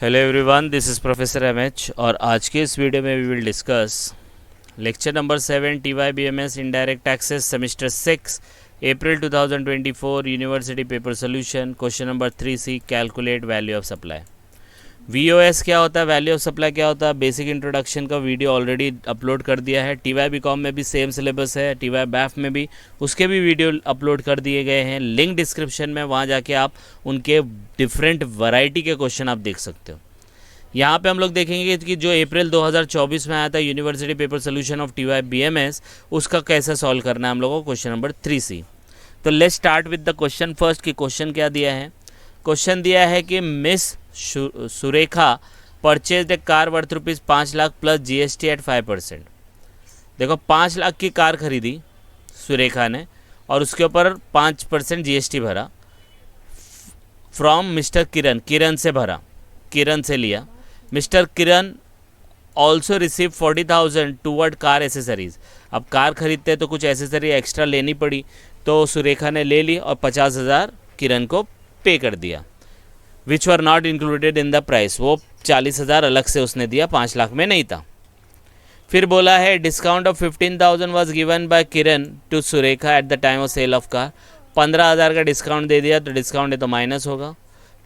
Hello everyone, this is professor MH और आज के इस वीडियो में we will discuss lecture number 7 TYBMS indirect taxes semester 6 April 2024 university paper solution question number 3C calculate value of supply. VOS क्या होता है, value of supply क्या होता है, बेसिक इंट्रोडक्शन का वीडियो ऑलरेडी अपलोड कर दिया है। TYBCom में भी सेम सिलेबस है, TYBAF में भी उसके भी वीडियो अपलोड कर दिए गए हैं। लिंक डिस्क्रिप्शन में, वहाँ जाके आप उनके डिफरेंट वैरायटी के क्वेश्चन आप देख सकते हो। यहाँ पे हम लोग देखेंगे कि जो अप्रैल 2024 में आया था university paper solution of TYBMS, उसका कैसे सॉल्व करना है हम लोगों को, क्वेश्चन नंबर 3C। तो let's start with the question first. कि क्वेश्चन क्या दिया है? क्वेश्चन दिया है कि miss Surekha purchase a car worth ₹5 lakh plus GST at 5%। देखो, 5 लाख की कार खरीदी सुरेखा ने और उसके ऊपर 5% GST भरा फ्रॉम मिस्टर किरण, किरण से भरा, किरण से लिया। Mister Kiran also receive 40,000 toward car accessories. अब कार खरीदते तो कुछ एसेसरी एक्स्ट्रा लेनी पड़ी, तो सुरेखा ने ले ली और 50,000 किरण को पे कर दिया, which were not included in the price. वो 40,000 अलग से उसने दिया, 5 लाख में नहीं था। फिर बोला है discount of 15,000 was given by Kiran to Surekha at the time of sale of car. 15,000 का डिस्काउंट दे दिया, तो डिस्काउंट है तो माइनस होगा,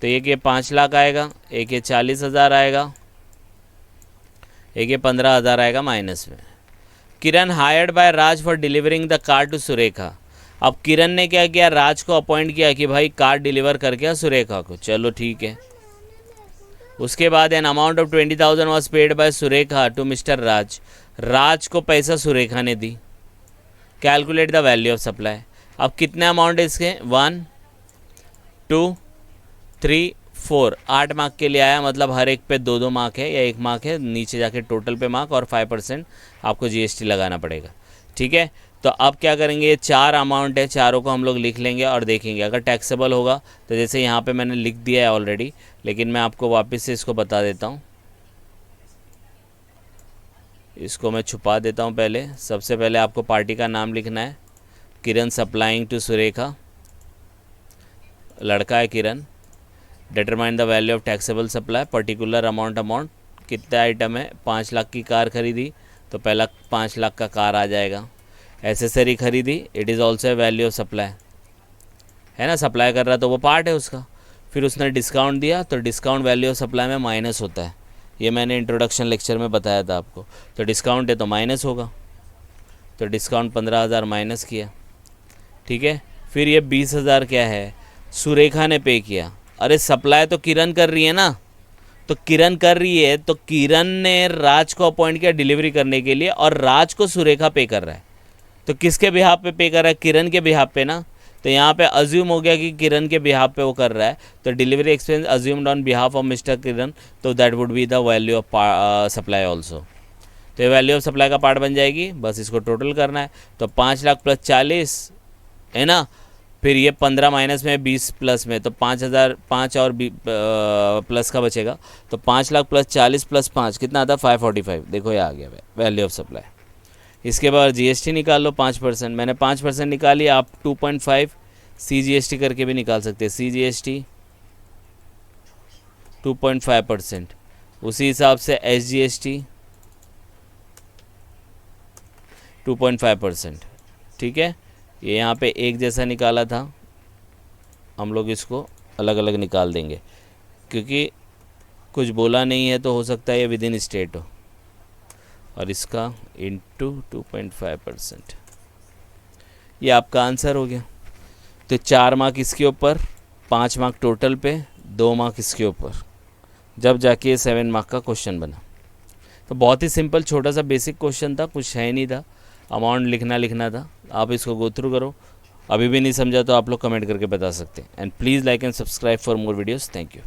तो एक ये 5 लाख आएगा, एक ये 40,000 आएगा, एक ये 15,000 आएगा माइनस में। Kiran hired by Raj for delivering the car to Surekha. अब किरण ने क्या किया, राज को अपॉइंट किया कि भाई कार डिलीवर करके सुरेखा को। चलो ठीक है। उसके बाद an amount of 20,000 was paid by Surekha to mister Raj. Raj को पैसा सुरेखा ने दी। Calculate the value of supply. अब कितने अमाउंट है इसके? 1 2 3 4, 8 मार्क के लिए आया, मतलब हर एक पे 2-2 मार्क है या 1 मार्क है, नीचे जाके टोटल पे मार्क और 5% आपको GST लगाना पड़ेगा। ठीक है, तो अब क्या करेंगे, ये 4 अमाउंट है, चारों को हम लोग लिख लेंगे और देखेंगे अगर टैक्सेबल होगा तो जैसे यहाँ पे मैंने लिख दिया है ऑलरेडी, लेकिन मैं आपको वापस से इसको बता देता हूँ। इसको मैं छुपा देता हूँ। पहले सबसे पहले आपको पार्टी का नाम लिखना है, किरण सप्लाइंग टू सुरेखा, लड़का है Kiran. Determine the value of taxable supply, particular amount कितना आइटम है, 5 लाख की कार खरीदी तो पहला 5 लाख का कार आ जाएगा। एसेसरी खरीदी, it is also a value of supply, है ना, सप्लाई कर रहा तो वो पार्ट है उसका। फिर उसने डिस्काउंट दिया तो डिस्काउंट वैल्यू ऑफ सप्लाई में माइनस होता है, ये मैंने इंट्रोडक्शन लेक्चर में बताया था आपको। तो डिस्काउंट है तो माइनस होगा, तो डिस्काउंट 15,000 माइनस किया। ठीक है, फिर ये 20,000 क्या है, सुरेखा ने पे किया। अरे सप्लाई तो किरण कर रही है ना, तो किरण कर रही है तो किरण ने राज को अपॉइंट किया डिलीवरी करने के लिए और राज को सुरेखा पे कर रहा है। तो किसके बिहाफ पे कर रहा है? किरण के बिहाफ पे ना। तो यहाँ पे अज्यूम हो गया कि किरण के बिहाफ पे वो कर रहा है, तो delivery expense assumed on behalf of mister Kiran, तो that would be the value of supply also. तो ये वैल्यू ऑफ सप्लाई का पार्ट बन जाएगी, बस इसको टोटल करना है। तो 5 लाख प्लस 40 है ना, फिर ये 15 माइनस में 20 प्लस में, तो 5,000, 5 और प्लस का बचेगा, तो 5 लाख प्लस 40 प्लस 5 कितना आता है? 545। देखो ये आ गया वैल्यू ऑफ सप्लाई। इसके बाद GST निकाल लो 5%। मैंने 5% निकाली, आप 2.5 CGST करके भी निकाल सकते हैं। CGST 2.5%, उसी हिसाब से SGST 2.5%। ठीक है, ये यहाँ पे एक जैसा निकाला था, हम लोग इसको अलग अलग निकाल देंगे क्योंकि कुछ बोला नहीं है, तो हो सकता है ये विद इन स्टेट हो। और इसका इंटू 2.5%, ये आपका आंसर हो गया। तो 4 मार्क इसके ऊपर, 5 मार्क टोटल पे, 2 मार्क इसके ऊपर, जब जाके ये 7 मार्क का क्वेश्चन बना। तो बहुत ही सिंपल छोटा सा बेसिक क्वेश्चन था, कुछ है नहीं था, अमाउंट लिखना था। आप इसको गो थ्रू करो, अभी भी नहीं समझा तो आप लोग कमेंट करके बता सकते हैं। And please like and subscribe for more videos. Thank you.